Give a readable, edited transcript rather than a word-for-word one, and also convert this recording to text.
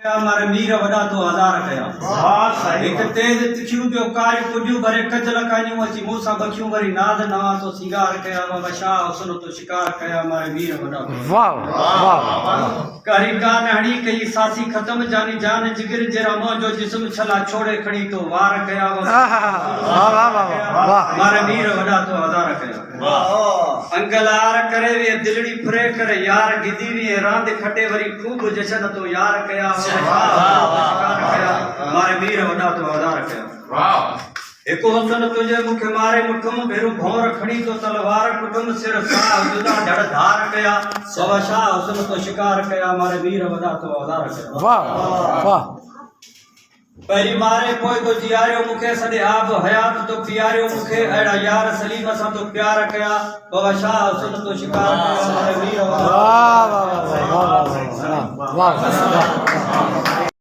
हमारे मीर वॾा तो आज़ार कया एक तेज तिखियूं जो कारी कुॾियूं भरे कजल कानियूं अची मूंसां बखियूं वरी नाद नवां तो सिंगार कया बाबा शाह हुस्न तो शिकार कया हमारे मीर वॾा वाह वाह कारी कान हणी कई सासी खत्म जानी जान जिगर जरा मोह जो जिस्म छला छोड़े खड़ी तो वार कया हमारे मीर वॾा तो आज़ार कया अंगलार करे वे दिलड़ी फुरे करे यार गिदी वी रांद खटे वरी खूब जशन तो यार कया हमारे मीर वॾा तो आज़ार कया एको हसन तुझे मुखे मारे मुठम भेरू भौर खड़ी तो तलवार कुटुम सिर साह जुदा धड़ धार कया सवा शाह हुस्न तो शिकार कया हमारे मीर वॾा तो आज़ार कया वाह वाह पहिरी मारे पोइ तो जियारियो मुखे सॾे आब हयात तो पियारियो मुखे अहिड़ा यार सलीम सां तो प्यार कया बाबा शाह हुस्न तो शिकार कया हमारे मीर वॾा वाह वाह वाह वाह वाह वाह